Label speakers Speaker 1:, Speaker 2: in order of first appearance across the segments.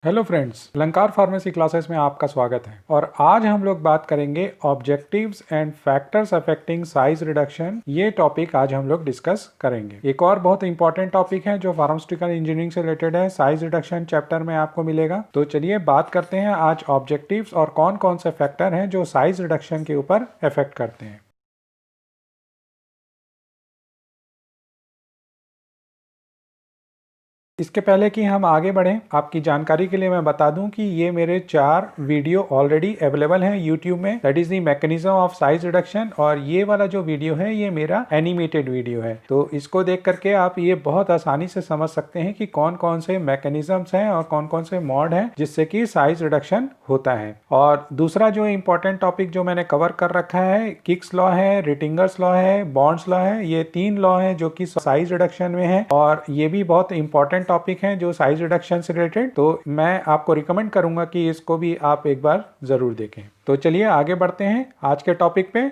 Speaker 1: Hello friends, अलंकार pharmacy classes में आपका स्वागत है। और आज हम लोग बात करेंगे objectives and factors affecting size reduction. ये टॉपिक आज हम लोग डिस्कस करेंगे। एक और बहुत इंपॉर्टेंट टॉपिक है जो फार्मास्यूटिकल इंजीनियरिंग से रिलेटेड है, साइज रिडक्शन चैप्टर में आपको मिलेगा। तो चलिए बात करते हैं आज ऑब्जेक्टिव्स और कौन कौन से फैक्टर हैं जो साइज रिडक्शन के ऊपर इफेक्ट करते हैं। इसके पहले कि हम आगे बढ़ें, आपकी जानकारी के लिए मैं बता दूं कि ये मेरे 4 वीडियो ऑलरेडी अवेलेबल हैं यूट्यूब में। That is the mechanism of size reduction. और ये वाला जो वीडियो है ये मेरा एनिमेटेड वीडियो है, तो इसको देख करके आप ये बहुत आसानी से समझ सकते हैं कि कौन कौन से मैकेनिज्म्स हैं और कौन कौन से मॉड हैं जिससे कि साइज रिडक्शन होता है। और दूसरा जो इंपॉर्टेंट टॉपिक जो मैंने कवर कर रखा है, किक्स लॉ है, रिटिंगर्स लॉ है, बॉन्ड्स लॉ है। ये 3 लॉ हैं जो कि साइज रिडक्शन में है और ये भी बहुत इंपॉर्टेंट टॉपिक हैं जो साइज रिडक्शन से रिलेटेड। तो मैं आपको रिकमेंड करूंगा कि इसको भी आप एक बार जरूर देखें। तो चलिए आगे बढ़ते हैं आज के टॉपिक पे।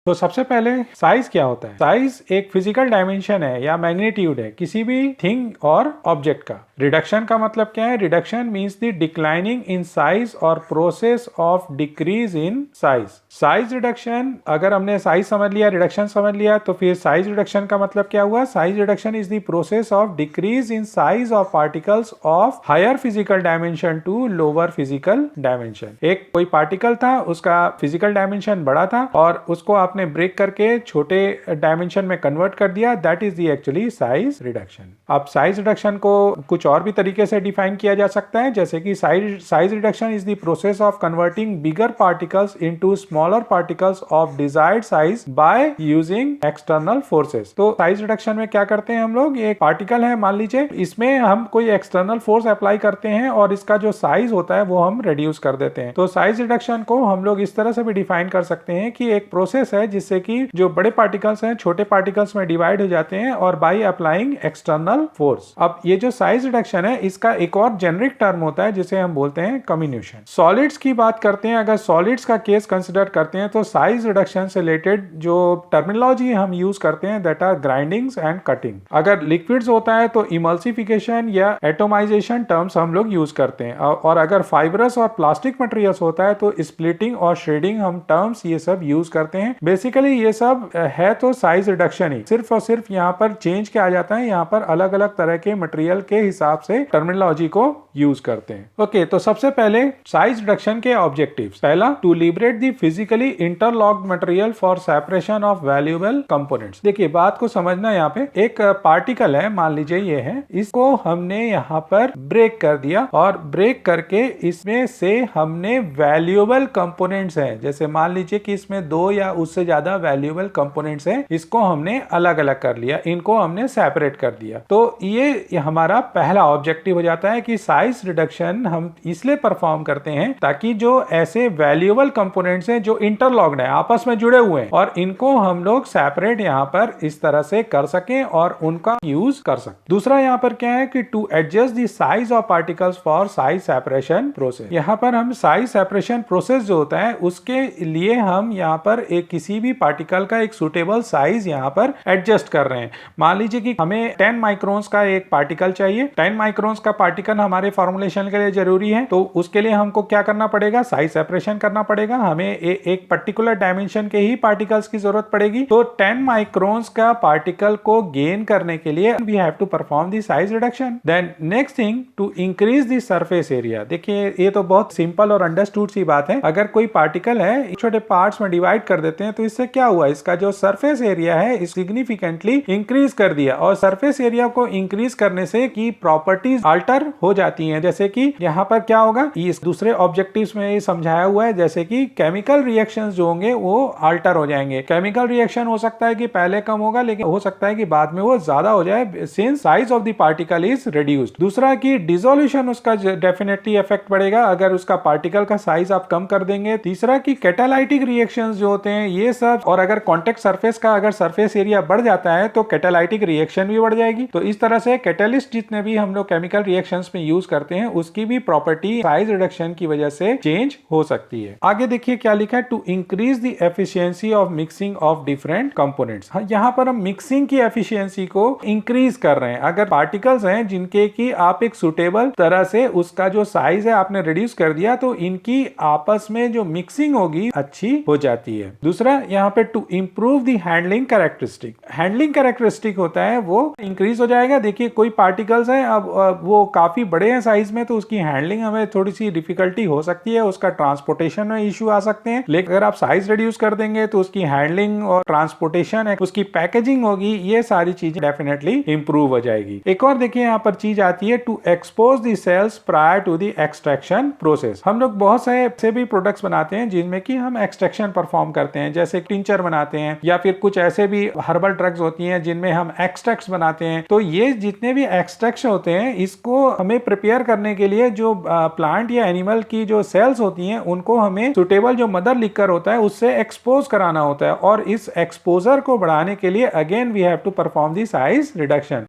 Speaker 1: तो सबसे पहले साइज क्या होता है? साइज एक फिजिकल डायमेंशन है या मैग्नीट्यूड है किसी भी थिंग और ऑब्जेक्ट का। रिडक्शन का मतलब क्या है? Reduction means the declining in size और process of decrease in size. Size reduction, अगर हमने साइज समझ लिया, रिडक्शन समझ लिया, तो फिर साइज रिडक्शन का मतलब क्या हुआ? Size reduction is the process of decrease in size of particles of higher physical dimension to lower physical dimension. एक कोई पार्टिकल था, उसका फिजिकल डायमेंशन बड़ा था और उसको आपने ब्रेक करके छोटे डायमेंशन में कन्वर्ट कर दिया। That is the actually size reduction. अब साइज रिडक्शन को कुछ और भी तरीके से डिफाइन किया जा सकता है, जैसे कि size reduction is the process of converting bigger particles into smaller particles of desired size by using external forces. तो साइज रिडक्शन में क्या करते हैं हम लोग? एक पार्टिकल है मान लीजिए, इसमें हम कोई एक्सटर्नल फोर्स अप्लाई करते हैं और इसका जो साइज होता है वो हम रिड्यूस कर देते हैं। तो साइज रिडक्शन को हम लोग इस तरह से भी डिफाइन कर सकते हैं कि एक प्रोसेस है जिससे कि जो बड़े पार्टिकल्स हैं छोटे पार्टिकल्स में डिवाइड हो जाते हैं और बाय अप्लाइंग एक्सटर्नल फोर्स। अब ये जो साइज रिडक्शन है इसका एक और जेनरिक टर्म होता है जिसे हम बोलते हैं कम्युनिशन। सॉलिड्स की बात करते हैं, अगर सॉलिड्स का केस कंसिडर करते हैं तो साइज रिडक्शन से रिलेटेड जो टर्मिनोलॉजी हम यूज करते हैं दैट आर ग्राइंडिंग्स एंड कटिंग। अगर लिक्विड्स होता है तो इमल्सिफिकेशन या एटोमाइजेशन टर्म्स हम लोग यूज करते हैं, और अगर फाइबरस और प्लास्टिक मटेरियल्स होता है तो स्प्लिटिंग और शेडिंग हम टर्म्स ये सब यूज करते हैं। बेसिकली ये सब है तो साइज रिडक्शन ही, सिर्फ और सिर्फ यहाँ पर चेंज क्या आ जाता है, यहाँ पर अलग अलग तरह के मटेरियल के हिसाब से टर्मिनोलॉजी को यूज करते हैं। ओके, तो सबसे पहले साइज रिडक्शन के ऑब्जेक्टिव्स। पहला, to liberate the physically interlocked material for separation of valuable components. देखिए बात को समझना, यहाँ पे एक पार्टिकल है, मान लीजिए ये है, इसको हमने यहाँ पर ब्रेक कर दिया और ब्रेक करके इसमें से हमने वैल्यूएबल कंपोनेंट्स हैं, जैसे मान लीजिए कि इसमें 2 या उससे ज्यादा वैल्यूएबल कंपोनेंट्स हैं, इसको हमने अलग अलग कर लिया, इनको हमने सेपरेट कर दिया। तो ये हमारा पहला ऑब्जेक्टिव हो जाता है कि साइज रिडक्शन हम इसलिए परफॉर्म करते हैं ताकि जो ऐसे वैल्यूएबल कंपोनेंट्स हैं जो इंटरलॉक्ड हैं, आपस में जुड़े हुए हैं, और इनको हम लोग सेपरेट यहाँ पर इस तरह से कर सकें और उनका यूज कर सकें। दूसरा यहाँ पर क्या है कि to adjust the size of particles for size separation process. यहाँ पर हम साइज सेपरेशन प्रोसेस जो होता है उसके लिए हम यहाँ पर एक किसी भी पार्टिकल का एक सुटेबल साइज यहाँ पर एडजस्ट कर रहे हैं। मान लीजिए कि हमें 10 माइक्रोन्स का एक पार्टिकल चाहिए, 10 माइक्रोन्स का पार्टिकल हमारे फॉर्मुलेशन के लिए जरूरी है, तो उसके लिए हमको क्या करना पड़ेगा? साइज सेपरेशन करना पड़ेगा। हमें एक पर्टिकुलर डायमेंशन के ही पार्टिकल्स की जरूरत पड़ेगी। तो 10 माइक्रोन्स का पार्टिकल को गेन करने के लिए we have to perform the size reduction. Then next thing, to increase the surface area. देखिए ये तो बहुत सिंपल और अंडरस्टूड सी बात है। अगर कोई पार्टिकल है छोटे पार्ट्स में डिवाइड कर देते हैं तो इससे क्या हुआ? इसका जो सरफेस एरिया है सिग्निफिकेंटली इंक्रीज कर दिया, और सरफेस एरिया को इंक्रीज करने से की प्रॉपर्टीज अल्टर हो जाती हैं। जैसे कि यहाँ पर क्या होगा, इस दूसरे ऑब्जेक्टिव्स में ये समझाया हुआ है, जैसे कि केमिकल रिएक्शंस जो होंगे वो अल्टर हो जाएंगे। केमिकल रिएक्शन हो सकता है कि पहले कम होगा, लेकिन हो सकता है कि बाद में वो ज्यादा हो जाए since size of the particle is reduced. दूसरा कि डिसोल्यूशन उसका डेफिनेटली इफेक्ट पड़ेगा अगर उसका पार्टिकल का साइज आप कम कर देंगे। तीसरा कि कैटालाइटिक रिएक्शंस जो होते हैं ये ये सब, और अगर कॉन्टेक्ट सरफेस का अगर सरफेस एरिया बढ़ जाता है तो कैटालाइटिक रिएक्शन भी बढ़ जाएगी। तो इस तरह से कैटलिस्ट जितने भी हम लोग केमिकल रिएक्शंस में यूज करते हैं उसकी भी प्रॉपर्टी साइज रिडक्शन की वजह से चेंज हो सकती है। आगे देखिए क्या लिखा है, to increase the efficiency of mixing of different components. यहाँ पर हम मिक्सिंग की एफिशिएंसी को इंक्रीज कर रहे हैं। अगर पार्टिकल्स हैं जिनके की आप एक सुटेबल तरह से उसका जो साइज है आपने रिड्यूस कर दिया तो इनकी आपस में जो मिक्सिंग होगी अच्छी हो जाती है। दूसरा यहाँ पे to improve the handling characteristic, handling characteristic होता है वो इंक्रीज हो जाएगा। देखिए कोई पार्टिकल्स हैं अब वो काफी बड़े हैं साइज में तो उसकी हैंडलिंग हमें थोड़ी सी डिफिकल्टी हो सकती है, उसका ट्रांसपोर्टेशन में इश्यू आ सकते हैं। लेकिन अगर आप साइज रिड्यूस कर देंगे तो उसकी हैंडलिंग और ट्रांसपोर्टेशन, उसकी पैकेजिंग होगी, ये सारी चीजें डेफिनेटली इंप्रूव हो जाएगी। एक और देखिए यहाँ पर चीज आती है, to expose the cells prior to the extraction process. हम लोग बहुत से भी प्रोडक्ट्स बनाते हैं जिनमें कि हम एक्सट्रैक्शन परफॉर्म करते हैं, जैसे टिंचर बनाते हैं या फिर कुछ ऐसे भी हर्बल ड्रग्स होती हैं जिनमें हम एक्सट्रैक्ट्स बनाते हैं। तो ये जितने भी एक्सट्रैक्ट्स होते हैं इसको हमें प्रिपेयर करने के लिए जो प्लांट या एनिमल की जो सेल्स होती हैं उनको हमें सुटेबल जो मदर लिकर होता है उससे एक्सपोज कराना होता है, और इस एक्सपोजर को बढ़ाने के लिए again we have to perform the size reduction.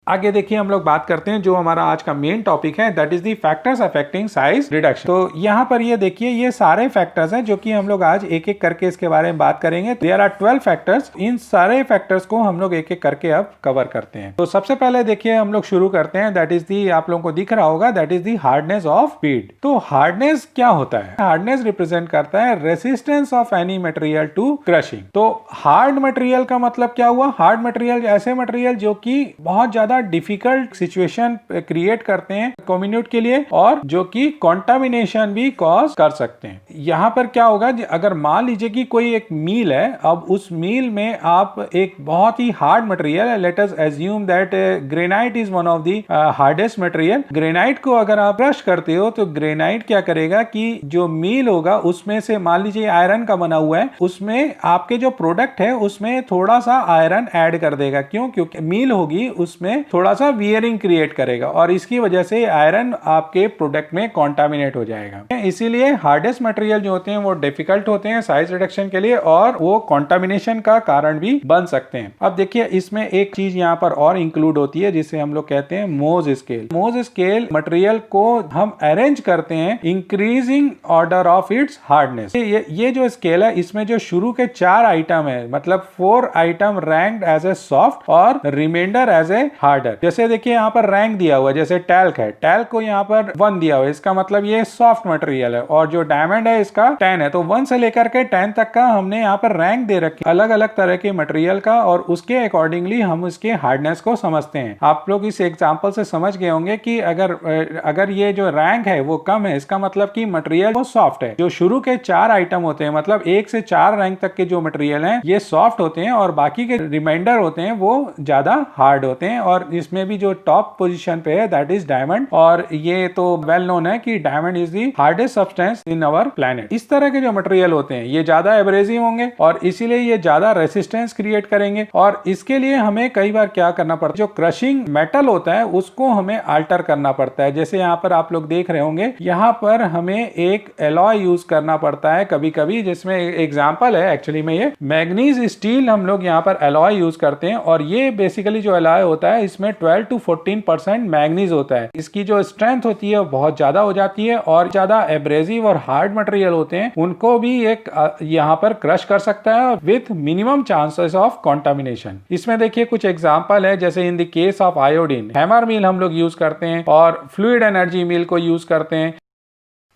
Speaker 1: आगे देखिए हम लोग बात करते हैं जो हमारा आज का मेन टॉपिक है, that is the factors affecting size reduction. तो यहाँ पर ये देखिए ये सारे फैक्टर्स हैं जो कि हम लोग आज एक एक करके इसके बारे में बात करेंगे। देयर आर 12 फैक्टर्स, इन सारे फैक्टर्स को हम लोग एक एक करके अब कवर करते हैं। तो सबसे पहले देखिए हम लोग शुरू करते हैं, दैट इज दी, आप लोगों को दिख रहा होगा, that is the hardness of feed. तो हार्डनेस क्या होता है? हार्डनेस रिप्रेजेंट करता है resistance of any material to crushing. तो हार्ड मटेरियल का मतलब क्या हुआ? हार्ड मटेरियल ऐसे मटेरियल जो कि बहुत ज्यादा डिफिकल्ट सिचुएशन क्रिएट करते हैं कम्युनिटी के लिए और जो कि कंटामिनेशन भी कॉज कर सकते हैं। यहाँ पर क्या होगा, अगर मान लीजिए कि कोई एक मील है, अब उस मील में आप एक बहुत ही हार्ड मटेरियल है, let us assume that granite is one of the hardest material. Granite को अगर आप क्रश करते हो तो ग्रेनाइट क्या करेगा कि जो मील होगा उसमें से, मान लीजिए आयरन का बना हुआ है, उसमें आपके जो प्रोडक्ट है उसमें थोड़ा सा आयरन ऐड कर देगा। क्यों? क्योंकि मील होगी उसमें थोड़ा सा वियरिंग क्रिएट करेगा और इसकी वजह से आयरन आपके प्रोडक्ट में कॉन्टामिनेट हो जाएगा। इसीलिए हार्डेस्ट मटेरियल जो होते हैं वो डिफिकल्ट होते हैं साइज रिडक्शन के लिए और वो कॉन्टामिनेशन का कारण भी बन सकते हैं। अब देखिए इसमें एक चीज यहाँ पर और इंक्लूड होती है जिसे हम लोग कहते हैं मोज स्केल। मोज स्केल मटेरियल को हम अरेंज करते हैं increasing order of its hardness. ये जो स्केल है इसमें जो शुरू के 4 आइटम है, मतलब 4 item ranked as a soft और रिमाइंडर एज ए हार्डर। जैसे देखिए यहाँ पर रैंक दिया हुआ है, जैसे टैल्क है, टैल्क को यहाँ पर 1 दिया हुआ है, इसका मतलब ये सॉफ्ट मटेरियल है, और जो डायमंड है इसका 10 है। तो 1 से लेकर के 10 तक का हमने यहाँ पर रैंक दे रखी अलग अलग तरह के मटेरियल का, और उसके अकॉर्डिंगली हम उसके हार्डनेस को समझते हैं। आप लोग इस एग्जांपल से समझ गए होंगे कि अगर ये जो रैंक है वो कम है, इसका मतलब कि मटेरियल वो सॉफ्ट है। जो शुरू के 4 आइटम होते हैं, मतलब 1 से 4 रैंक तक के जो मटेरियल हैं ये सॉफ्ट होते हैं और बाकी के रिमाइंडर होते हैं वो ज्यादा हार्ड होते हैं। और इसमें भी जो टॉप पोजीशन पे है दैट इज डायमंड, और ये तो वेल नोन है कि diamond is the hardest substance in our planet. इस तरह के जो मटेरियल होते हैं ये ज्यादा एब्रेसिव होंगे और इसीलिए ये ज्यादा रेसिस्टेंस क्रिएट करेंगे, और इसके लिए हमें कई बार क्या करना पड़ता है, जो क्रशिंग मेटल होता है उसको हमें अल्टर करना पड़ता है। जैसे यहाँ पर आप लोग देख रहे होंगे, यहाँ पर हमें एक एलॉय यूज करना पड़ता है कभी कभी, जिसमें एग्जाम्पल है एक्चुअली में ये मैग्नीज स्टील हम लोग यहाँ पर एलॉय यूज करते हैं, और ये बेसिकली जो एलॉय होता है इसमें 12 to 14% मैग्नीज होता है। इसकी जो स्ट्रेंथ होती है बहुत ज्यादा हो जाती है, और ज्यादा एब्रेसिव और हार्ड मटेरियल होते हैं उनको भी एक यहाँ पर क्रश कर सकता है with minimum chances of contamination. इसमें देखिए कुछ एग्जांपल है, जैसे in the case of iodine, hammer mill हम लोग यूज करते हैं और फ्लूइड एनर्जी मिल को यूज करते हैं।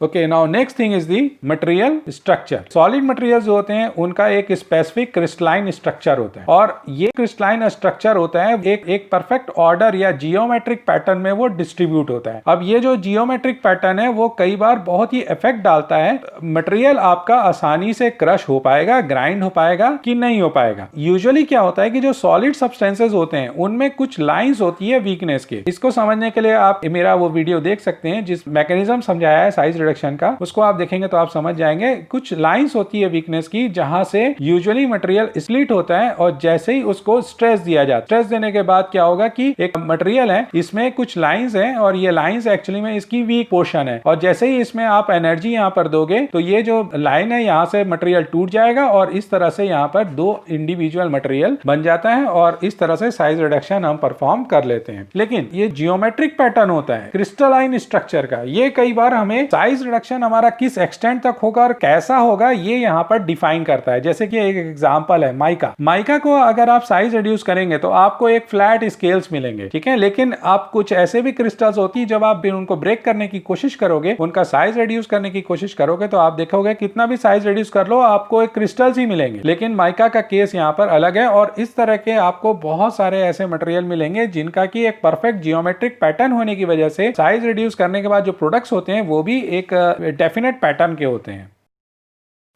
Speaker 1: Okay, now next thing is the material structure. Solid materials जो होते हैं उनका एक स्पेसिफिक क्रिस्टलाइन स्ट्रक्चर होता है, और ये क्रिस्टलाइन स्ट्रक्चर होता है एक परफेक्ट ऑर्डर या जियोमेट्रिक पैटर्न में वो डिस्ट्रीब्यूट होता है। अब ये जो जियोमेट्रिक पैटर्न है वो कई बार बहुत ही इफेक्ट डालता है, मटेरियल आपका आसानी से क्रश हो पाएगा, ग्राइंड हो पाएगा कि नहीं हो पाएगा। यूजुअली क्या होता है कि जो सॉलिड सब्सटेंसेस होते हैं उनमें कुछ लाइंस होती है वीकनेस के। इसको समझने के लिए आप मेरा वो वीडियो देख सकते हैं जिस मैकेनिज्म समझाया है साइज रिडक्शन का, उसको आप देखेंगे तो आप समझ जाएंगे। कुछ लाइंस होती है वीकनेस की जहां से यूजुअली मटेरियल स्प्लिट होता है और जैसे ही उसको स्ट्रेस दिया जाता है, स्ट्रेस देने के बाद क्या होगा कि एक मटेरियल है, इसमें कुछ लाइंस हैं और ये लाइंस एक्चुअली में इसकी वीक पोर्शन है, और जैसे ही इसमें आप एनर्जी यहां पर दोगे तो ये जो लाइन है यहां से मटेरियल टूट जाएगा और इस तरह से यहां पर दो इंडिविजुअल मटेरियल बन जाता है और इस तरह से साइज रिडक्शन हम परफॉर्म कर लेते हैं। लेकिन ये जियोमेट्रिक पैटर्न होता है क्रिस्टलाइन स्ट्रक्चर का, ये कई बार हमें साइज रिडक्शन हमारा किस एक्सटेंट तक होगा और कैसा होगा ये यहाँ पर डिफाइन करता है। जैसे कि एक एग्जांपल है माइका। माइका को अगर आप साइज रिड्यूस करेंगे तो आपको एक फ्लैट स्केल्स मिलेंगे, ठीक है, लेकिन आप कुछ ऐसे भी क्रिस्टल्स होती है जब आप उनको ब्रेक करने की कोशिश करोगे, उनका साइज रिड्यूस करने की कोशिश करोगे तो आप देखोगे कितना भी साइज रिड्यूस कर लो आपको एक क्रिस्टल्स ही मिलेंगे। लेकिन माइका का केस यहाँ पर अलग है और इस तरह के आपको बहुत सारे ऐसे मटेरियल मिलेंगे जिनका की एक परफेक्ट जियोमेट्रिक पैटर्न होने की वजह से साइज रिड्यूस करने के बाद जो प्रोडक्ट्स होते हैं वो भी एक डेफिनेट पैटर्न के होते हैं।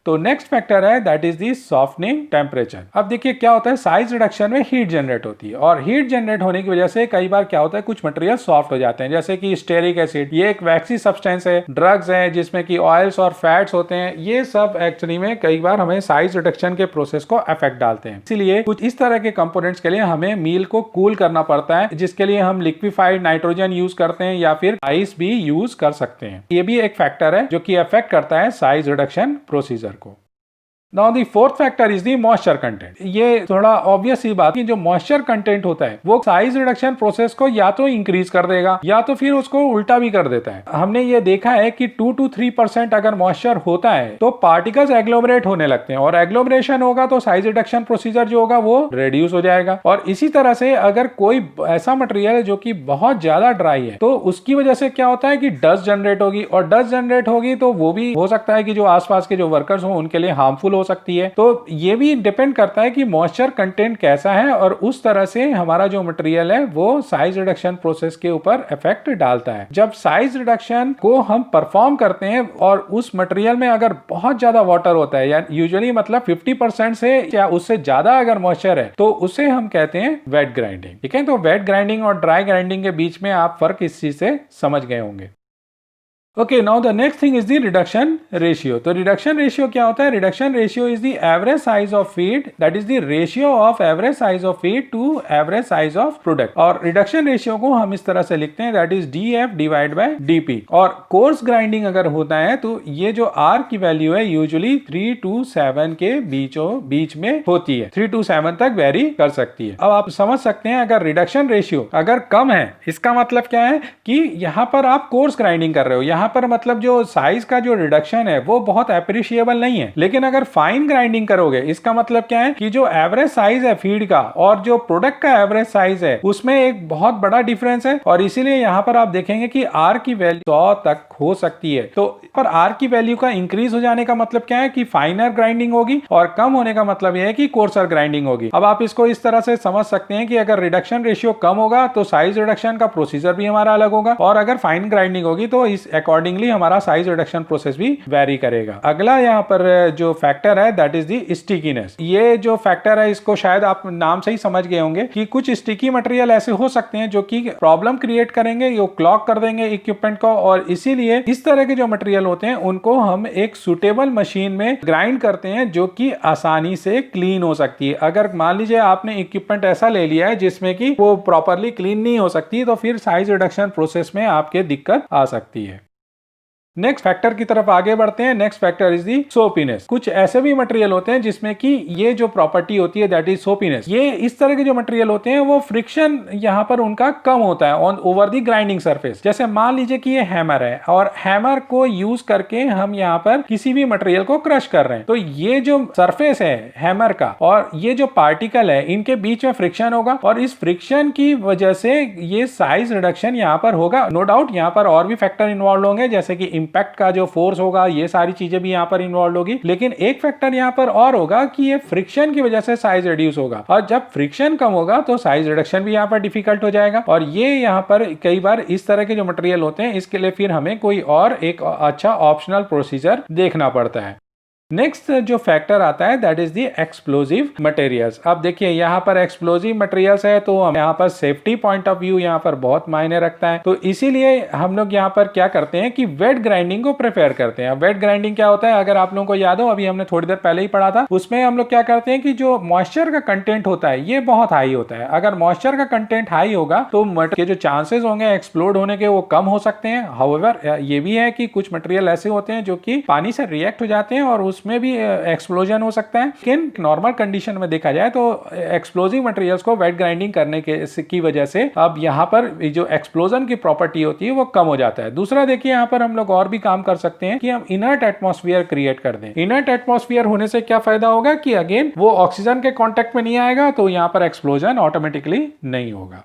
Speaker 1: तो नेक्स्ट फैक्टर है that is the softening temperature. अब देखिए क्या होता है, साइज रिडक्शन में हीट जनरेट होती है और हीट जनरेट होने की वजह से कई बार क्या होता है कुछ मटेरियल सॉफ्ट हो जाते हैं, जैसे कि स्टेरिक एसिड, ये एक वैक्सी सब्सटेंस है, ड्रग्स है जिसमें कि ऑयल्स और फैट्स होते हैं, ये सब एक्चुअली में कई बार हमें साइज रिडक्शन के प्रोसेस को अफेक्ट डालते हैं। इसीलिए कुछ इस तरह के कंपोनेंट्स के लिए हमें मील को कूल करना पड़ता है, जिसके लिए हम लिक्विफाइड नाइट्रोजन यूज करते हैं या फिर आइस भी यूज कर सकते हैं। ये भी एक फैक्टर है जो कि अफेक्ट करता है साइज रिडक्शन प्रोसीजर को। Now the fourth factor is the moisture content। ये थोड़ा ऑब्वियस ही बात है, जो मॉइस्चर कंटेंट होता है वो साइज रिडक्शन प्रोसेस को या तो इंक्रीज कर देगा या तो फिर उसको उल्टा भी कर देता है। हमने ये देखा है कि 2 to 3% अगर मॉइस्चर होता है तो पार्टिकल्स एग्लोमरेट होने लगते हैं और एग्लोमरेशन होगा तो साइज रिडक्शन प्रोसीजर जो होगा वो रिड्यूस हो जाएगा। और इसी तरह से अगर कोई ऐसा मटेरियल है जो कि बहुत ज्यादा ड्राई है तो उसकी वजह से क्या होता है कि डस्ट जनरेट होगी, और डस्ट जनरेट होगी तो वो भी हो सकता है कि जो आसपास के जो वर्कर्स हो उनके लिए हार्मफुल सकती है। तो ये भी डिपेंड करता है कि मॉइस्चर कंटेंट कैसा है और उस तरह से हमारा जो मटेरियल है वो साइज रिडक्शन प्रोसेस के ऊपर इफेक्ट डालता है। जब साइज रिडक्शन को हम परफॉर्म करते हैं और उस मटेरियल में अगर बहुत ज्यादा वाटर होता है या यूजुअली मतलब 50% से या उससे ज्यादा अगर मॉइस्चर है तो उसे हम कहते हैं वेट ग्राइंडिंग, ठीक है। तो वेट ग्राइंडिंग और ड्राई ग्राइंडिंग के बीच में आप फर्क इस चीज से समझ गए होंगे। Okay, now the next thing is the reduction ratio. तो रिडक्शन रेशियो क्या होता है? Reduction ratio is the average size of feed, that is the ratio of average size of feed to average size of product. और reduction ratio को हम इस तरह से लिखते हैं that is DF divide by DP। और कोर्स ग्राइंडिंग अगर होता है तो ये जो R की वैल्यू है यूजुअली 3 to 7 के बीच में होती है, 3 to 7 तक वेरी कर सकती है। अब आप समझ सकते हैं अगर रिडक्शन रेशियो अगर कम है इसका मतलब क्या है कि यहाँ पर आप कोर्स ग्राइंडिंग कर रहे हो, यहाँ पर मतलब जो साइज का जो रिडक्शन है वो बहुत एप्रिशिएबल नहीं है। लेकिन अगर फाइन ग्राइंडिंग करोगे इसका मतलब क्या है कि जो एवरेज साइज है फीड का और जो प्रोडक्ट का एवरेज साइज है उसमें एक बहुत बड़ा डिफरेंस है, और इसीलिए यहां पर आप देखेंगे कि R की वैल्यू 100 तक हो सकती है। तो पर R की वैल्यू का इंक्रीज हो जाने का मतलब क्या है कि फाइनर ग्राइंडिंग होगी और कम होने का मतलब यह है कि कोर्सर ग्राइंडिंग होगी। अब आप इसको इस तरह से समझ सकते हैं कि अगर रिडक्शन रेशियो कम होगा तो साइज रिडक्शन का प्रोसीजर भी हमारा अलग होगा, और अगर फाइन ग्राइंडिंग होगी तो इस अकॉर्डिंगली हमारा साइज रिडक्शन प्रोसेस भी वेरी करेगा। अगला यहाँ पर जो फैक्टर है दैट इज द स्टिकीनेस। ये जो फैक्टर है इसको शायद आप नाम से ही समझ गए होंगे कि कुछ स्टिकी मटेरियल ऐसे हो सकते हैं जो कि प्रॉब्लम क्रिएट करेंगे, जो क्लॉग कर देंगे इक्विपमेंट को, और इसीलिए इस तरह के जो मटेरियल होते हैं उनको हम एक सुटेबल मशीन में ग्राइंड करते हैं जो कि आसानी से क्लीन हो सकती है। अगर मान लीजिए आपने इक्विपमेंट ऐसा ले लिया है जिसमें कि वो प्रॉपरली क्लीन नहीं हो सकती तो फिर साइज रिडक्शन प्रोसेस में आपके दिक्कत आ सकती है। नेक्स्ट फैक्टर की तरफ आगे बढ़ते हैं। Next factor is the soapiness. कुछ ऐसे भी मटेरियल होते हैं जिसमें कि ये जो प्रॉपर्टी होती है दैट इज सोपीनेस। ये इस तरह के जो मटेरियल होते हैं वो फ्रिक्शन यहाँ पर उनका कम होता है on over the grinding surface. जैसे मान लीजिए कि ये हैमर है और हैमर को यूज करके हम यहाँ पर किसी भी मटेरियल को क्रश कर रहे हैं, तो ये जो सरफेस है हैमर का और ये जो पार्टिकल है इनके बीच में फ्रिक्शन होगा, और इस फ्रिक्शन की वजह से ये साइज रिडक्शन यहाँ पर होगा। नो डाउट यहाँ पर और भी फैक्टर इन्वॉल्व होंगे जैसे कि इंपैक्ट का जो फोर्स होगा, ये सारी चीजें भी यहाँ पर इन्वॉल्व होगी। लेकिन एक फैक्टर यहाँ पर और होगा कि ये फ्रिक्शन की वजह से साइज रिड्यूस होगा, और जब फ्रिक्शन कम होगा तो साइज रिडक्शन भी यहाँ पर डिफिकल्ट हो जाएगा। और ये यहाँ पर कई बार इस तरह के जो मटेरियल होते हैं इसके लिए फिर हमें कोई और एक अच्छा ऑप्शनल प्रोसीजर देखना पड़ता है। नेक्स्ट जो फैक्टर आता है that is the explosive materials. अब देखिए यहाँ पर एक्सप्लोजिव मटेरियल्स है तो यहाँ पर सेफ्टी पॉइंट ऑफ व्यू यहाँ पर बहुत मायने रखता है, तो इसीलिए हम लोग यहाँ पर क्या करते हैं कि वेट ग्राइंडिंग को प्रेफर करते हैं। वेट ग्राइंडिंग क्या होता है, अगर आप लोगों को याद हो, अभी हमने थोड़ी देर पहले ही पढ़ा था, उसमें हम लोग क्या करते हैं कि जो मॉइस्चर का कंटेंट होता है ये बहुत हाई होता है। अगर मॉइस्चर का कंटेंट हाई होगा तो के जो चांसेस होंगे एक्सप्लोड होने के वो कम हो सकते हैं। हाउएवर ये भी है कि कुछ मटेरियल ऐसे होते हैं जो कि पानी से रिएक्ट हो जाते हैं और उसमें भी एक्सप्लोजन हो सकता है। लेकिन नॉर्मल कंडीशन में देखा जाए तो एक्सप्लोजिव मटेरियल्स को वेट ग्राइंडिंग करने की वजह से अब यहाँ पर जो एक्सप्लोजन की प्रॉपर्टी होती है वो कम हो जाता है। दूसरा देखिए यहाँ पर हम लोग और भी काम कर सकते हैं कि हम इनर्ट एटमॉस्फेयर क्रिएट कर दें। इनर्ट एटमॉस्फेयर होने से क्या फायदा होगा कि अगेन वो ऑक्सीजन के कांटेक्ट में नहीं आएगा तो यहाँ पर एक्सप्लोजन ऑटोमेटिकली नहीं होगा।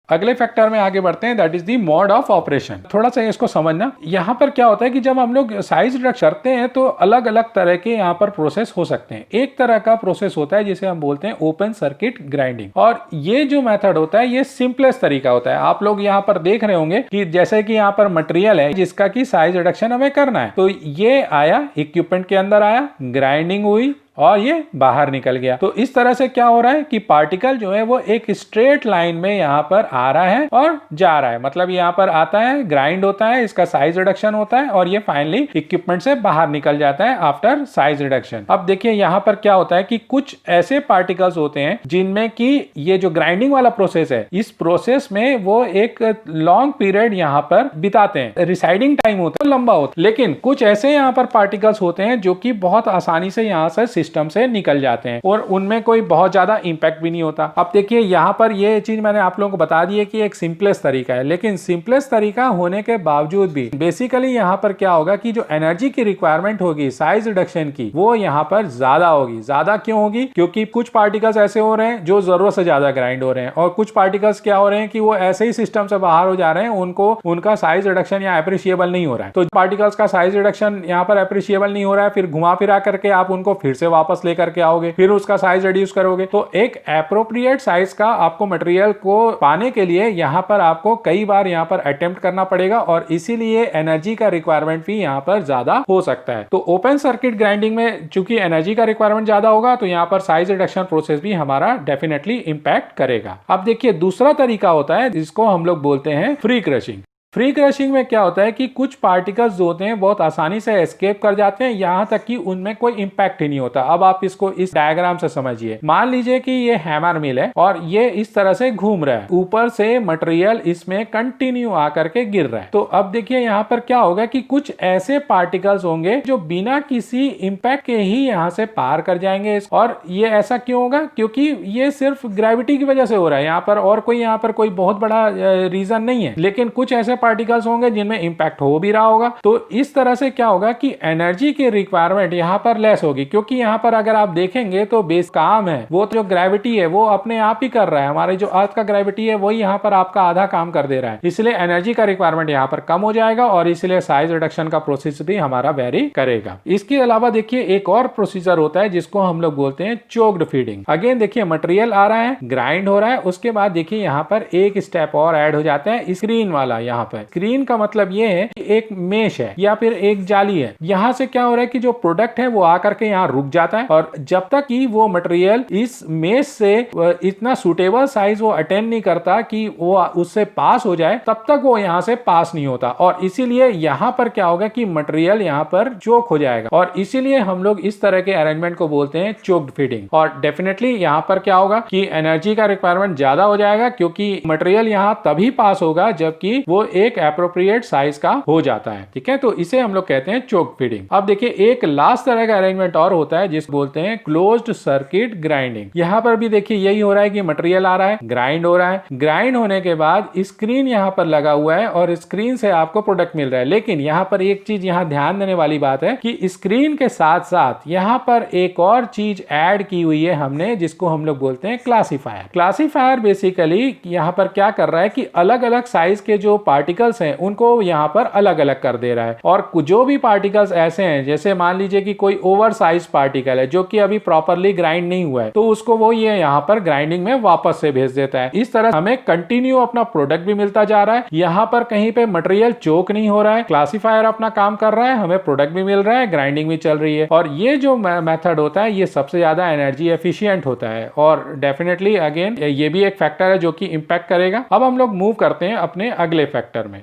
Speaker 1: अगले फैक्टर में आगे बढ़ते हैं that is the mode of operation. थोड़ा सा इसको समझना, यहाँ पर क्या होता है कि जब हम लोग साइज रिडक्शन करते हैं तो अलग अलग तरह के यहाँ पर प्रोसेस हो सकते हैं। एक तरह का प्रोसेस होता है जिसे हम बोलते हैं ओपन सर्किट ग्राइंडिंग, और ये जो मेथड होता है ये सिंपलेस्ट तरीका होता है। आप लोग यहाँ पर देख रहे होंगे कि जैसे कि यहाँ पर मटेरियल है जिसका की साइज रिडक्शन हमें करना है, तो ये आया इक्विपमेंट के अंदर आया, ग्राइंडिंग हुई और ये बाहर निकल गया। तो इस तरह से क्या हो रहा है कि पार्टिकल जो है वो एक स्ट्रेट लाइन में यहाँ पर आ रहा है और जा रहा है, मतलब यहाँ पर आता है, ग्राइंड होता है, इसका साइज रिडक्शन होता है और ये फाइनली इक्विपमेंट से बाहर निकल जाता है आफ्टर साइज रिडक्शन। अब देखिए यहाँ पर क्या होता है कि कुछ ऐसे पार्टिकल्स होते हैं जिनमें कि ये जो ग्राइंडिंग वाला प्रोसेस है, इस प्रोसेस में वो एक लॉन्ग पीरियड यहाँ पर बिताते हैं, रिसाइडिंग टाइम होता है लंबा होता है। लेकिन कुछ ऐसे यहाँ पर पार्टिकल्स होते हैं जो कि बहुत आसानी से यहाँ से सिस्टम से निकल जाते हैं और उनमें कोई बहुत ज्यादा इंपैक्ट भी नहीं होता। अब देखिए यहाँ पर ये चीज मैंने आप लोगों को बता दी है कि एक सिंपलेस्ट तरीका है, लेकिन सिंपलेस्ट तरीका होने के बावजूद भी बेसिकली यहाँ पर क्या होगा कि जो एनर्जी की रिक्वायरमेंट होगी साइज रिडक्शन की, वो यहाँ पर ज्यादा होगी। ज्यादा क्यों होगी? क्योंकि कुछ पार्टिकल्स ऐसे हो रहे हैं जो जरूरत से ज्यादा ग्राइंड हो रहे हैं और कुछ पार्टिकल्स क्या हो रहे हैं कि वो ऐसे ही सिस्टम से बाहर हो जा रहे हैं, उनको उनका साइज रिडक्शन यहाँ अप्रिशिएबल नहीं हो रहा है। तो पार्टिकल्स का साइज रिडक्शन यहाँ पर अप्रिशिएबल नहीं हो रहा है, फिर घुमा फिरा करके आप उनको फिर से वापस लेकर के आओगे, फिर उसका साइज रिड्यूस करोगे। तो एक एप्रोप्रिएट साइज का आपको मटेरियल को पाने के लिए यहाँ पर आपको कई बार यहाँ पर अटेम्प्ट करना पड़ेगा और इसीलिए एनर्जी का रिक्वायरमेंट भी यहाँ पर ज्यादा हो सकता है। तो ओपन सर्किट ग्राइंडिंग में चूंकि एनर्जी का रिक्वायरमेंट ज्यादा होगा तो यहाँ पर साइज रिडक्शन प्रोसेस भी हमारा डेफिनेटली इंपैक्ट करेगा। अब देखिए दूसरा तरीका होता है जिसको हम लोग बोलते हैं फ्री क्रशिंग। फ्री क्रशिंग में क्या होता है कि कुछ पार्टिकल्स जो होते हैं बहुत आसानी से एस्केप कर जाते हैं, यहाँ तक कि उनमें कोई इंपैक्ट ही नहीं होता। अब आप इसको इस डायग्राम से समझिए। मान लीजिए कि ये हैमर मिल है और ये इस तरह से घूम रहा है, ऊपर से मटेरियल इसमें कंटिन्यू आकर के गिर रहा है। तो अब देखिए यहाँ पर क्या होगा कि कुछ ऐसे पार्टिकल्स होंगे जो बिना किसी इंपैक्ट के ही यहाँ से पार कर जाएंगे। और ये ऐसा क्यों होगा? क्योंकि ये सिर्फ ग्रेविटी की वजह से हो रहा है, यहाँ पर और कोई यहाँ पर कोई बहुत बड़ा रीजन नहीं है। लेकिन कुछ ऐसे पार्टिकल्स होंगे जिनमें इंपैक्ट हो भी रहा होगा। तो इस तरह से क्या होगा कि एनर्जी की रिक्वायरमेंट यहाँ पर लेस होगी, क्योंकि यहाँ पर अगर आप देखेंगे तो बेस काम है वो जो ग्रेविटी है वो अपने आप ही कर रहा है। हमारे जो अर्थ का ग्रेविटी है वही यहाँ पर आपका आधा काम कर दे रहा है, इसलिए एनर्जी का रिक्वायरमेंट यहाँ पर कम हो जाएगा और इसलिए साइज रिडक्शन का प्रोसेस भी हमारा वेरी करेगा। इसके अलावा देखिए एक और प्रोसीजर होता है जिसको हम लोग बोलते हैं चोक्ड फीडिंग। अगेन देखिए मटेरियल आ रहा है, ग्राइंड हो रहा है, उसके बाद देखिए यहाँ पर एक स्टेप और ऐड हो जाता है, स्क्रीन वाला। यहाँ पर स्क्रीन का मतलब ये है कि एक मेश है या फिर एक जाली है। यहाँ से क्या हो रहा है कि जो प्रोडक्ट है वो आकर के यहाँ रुक जाता है और जब तक कि वो मटेरियल इस मेश से इतना सुटेबल साइज वो अटेंड नहीं करता कि वो उससे पास हो जाए, तब तक वो यहाँ से पास नहीं होता। और इसीलिए यहाँ पर क्या होगा कि मटेरियल यहाँ पर चोक हो जाएगा और इसीलिए हम लोग इस तरह के अरेंजमेंट को बोलते हैं चोक्ड फीडिंग। और डेफिनेटली यहाँ पर क्या होगा कि एनर्जी का रिक्वायरमेंट ज्यादा हो जाएगा, क्योंकि मटेरियल यहाँ तभी पास होगा जबकि वो एक एप्रोप्रिएट साइज का हो जाता है। ठीक है, तो इसे हम लोग कहते हैं चोक फीडिंग। अब देखिए एक लास्ट तरह का अरेंजमेंट और होता है जिस बोलते हैं क्लोज्ड सर्किट ग्राइंडिंग। यहाँ पर भी देखिए यही हो रहा है कि मटेरियल आ रहा है, ग्राइंड हो रहा है, ग्राइंड होने के बाद स्क्रीन यहाँ पर लगा हुआ है और स्क्रीन से आपको प्रोडक्ट मिल रहा है। लेकिन यहाँ पर एक चीज यहाँ ध्यान देने वाली बात है कि स्क्रीन के साथ साथ यहाँ पर एक और चीज ऐड की हुई है हमने, जिसको हम लोग बोलते हैं क्लासीफायर। क्लासीफायर बेसिकली यहाँ पर क्या कर रहा है कि अलग अलग साइज के जो पार्ट पार्टिकल्स हैं उनको यहाँ पर अलग अलग कर दे रहा है। और जो भी पार्टिकल्स ऐसे हैं, जैसे मान लीजिए कि कोई ओवर साइज पार्टिकल है जो कि अभी प्रॉपरली ग्राइंड नहीं हुआ है, तो उसको वो ये यहाँ पर ग्राइंडिंग में वापस से भेज देता है। इस तरह हमें कंटिन्यू अपना प्रोडक्ट भी मिलता जा रहा है, यहाँ पर कहीं पे मटेरियल चोक नहीं हो रहा है, क्लासिफायर अपना काम कर रहा है, हमें प्रोडक्ट भी मिल रहा है, ग्राइंडिंग भी चल रही है। और ये जो मेथड होता है ये सबसे ज्यादा एनर्जी एफिशिएंट होता है और डेफिनेटली अगेन ये भी एक फैक्टर है जो कि इंपैक्ट करेगा। अब हम लोग मूव करते हैं अपने अगले फैक्टर में।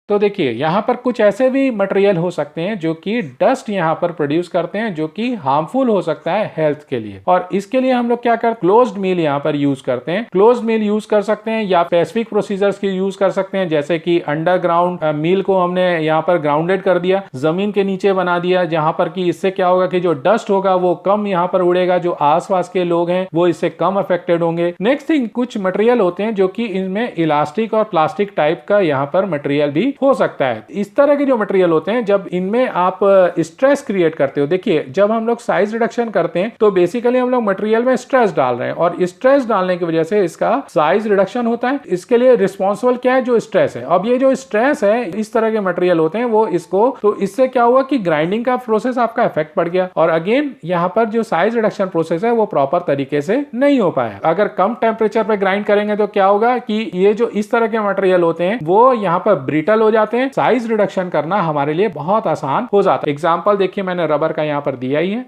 Speaker 1: तो देखिए यहाँ पर कुछ ऐसे भी मटेरियल हो सकते हैं जो कि डस्ट यहाँ पर प्रोड्यूस करते हैं, जो कि हार्मफुल हो सकता है हेल्थ के लिए। और इसके लिए हम लोग क्या करते हैं, क्लोज्ड मिल यहाँ पर यूज करते हैं। क्लोज्ड मिल यूज कर सकते हैं या स्पेसिफिक प्रोसीजर्स की यूज कर सकते हैं, जैसे कि अंडरग्राउंड मिल को हमने यहाँ पर ग्राउंडेड कर दिया, जमीन के नीचे बना दिया, जहां पर कि इससे क्या होगा कि जो डस्ट होगा वो कम यहाँ पर उड़ेगा, जो आसपास के लोग हैं वो इससे कम अफेक्टेड होंगे। नेक्स्ट थिंग, कुछ मटेरियल होते हैं जो कि इनमें इलास्टिक और प्लास्टिक टाइप का यहाँ पर मटेरियल भी हो सकता है। इस तरह के जो मटेरियल होते हैं जब इनमें आप स्ट्रेस क्रिएट करते हो, देखिए जब हम लोग साइज रिडक्शन करते हैं तो बेसिकली हम लोग मटेरियल में स्ट्रेस डाल रहे हैं और स्ट्रेस डालने की वजह से इसका साइज रिडक्शन होता है। इसके लिए रिस्पॉन्सिबल क्या है, जो स्ट्रेस है। अब ये जो स्ट्रेस है, इस तरह के मटेरियल होते हैं वो इसको, तो इससे क्या हुआ कि ग्राइंडिंग का प्रोसेस आपका इफेक्ट पड़ गया और अगेन यहाँ पर जो साइज रिडक्शन प्रोसेस है वो प्रॉपर तरीके से नहीं हो पाया। अगर कम टेम्परेचर पे ग्राइंड करेंगे तो क्या होगा कि ये जो इस तरह के मटेरियल होते हैं वो यहाँ पर ब्रिटल हो जाते हैं। साइज रिडक्शन करना हमारे लिए बहुत आसान हो जाता है। एग्जांपल देखिए मैंने रबर का यहाँ पर दिया ही है।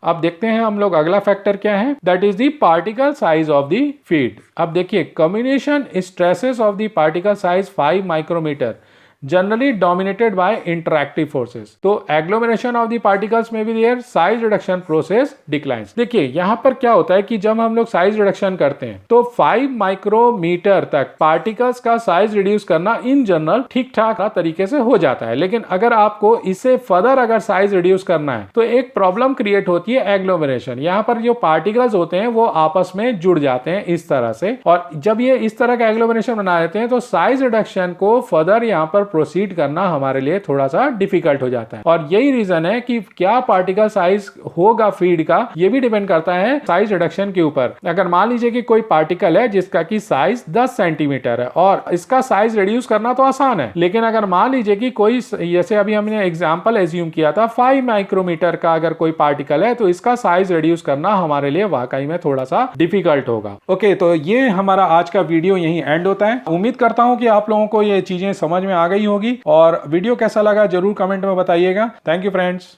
Speaker 1: अब देखते हैं हम लोग अगला फैक्टर क्या है, that is the particle size of the feed. अब देखिए combination stresses of the particle size 5 micrometer generally dominated by interactive forces. तो agglomeration of the particles may be there, size reduction process declines. देखिए यहाँ पर क्या होता है कि जब हम लोग साइज रिडक्शन करते हैं तो 5 माइक्रोमीटर तक पार्टिकल्स का साइज रिड्यूस करना इन जनरल ठीक ठाक तरीके से हो जाता है। लेकिन अगर आपको इससे फर्दर अगर साइज रिड्यूस करना है तो एक प्रॉब्लम क्रिएट होती है एग्लोमेरेशन। यहाँ पर जो पार्टिकल्स होते हैं वो आपस में जुड़ जाते हैं इस तरह से, और जब ये इस तरह का एग्लोमेरेशन बना देते हैं तो साइज रिडक्शन को फर्दर यहाँ पर प्रोसीड करना हमारे लिए थोड़ा सा डिफिकल्ट हो जाता है। और यही रीजन है कि क्या पार्टिकल साइज होगा फीड का, ये भी डिपेंड करता है साइज रिडक्शन के ऊपर। अगर मान लीजिए कि कोई पार्टिकल है जिसका कि साइज 10 सेंटीमीटर है और इसका साइज रिड्यूस करना तो आसान है, लेकिन अगर मान लीजिए कि कोई, जैसे अभी हमने एग्जांपल एज्यूम किया था 5 माइक्रोमीटर का अगर कोई पार्टिकल है तो इसका साइज रिड्यूस करना हमारे लिए वाकई में थोड़ा सा डिफिकल्ट होगा। ओके, तो ये हमारा आज का वीडियो यहीं एंड होता है। उम्मीद करता हूं कि आप लोगों को ये चीजें समझ में आ गई होगी और वीडियो कैसा लगा जरूर कमेंट में बताइएगा। Thank you friends.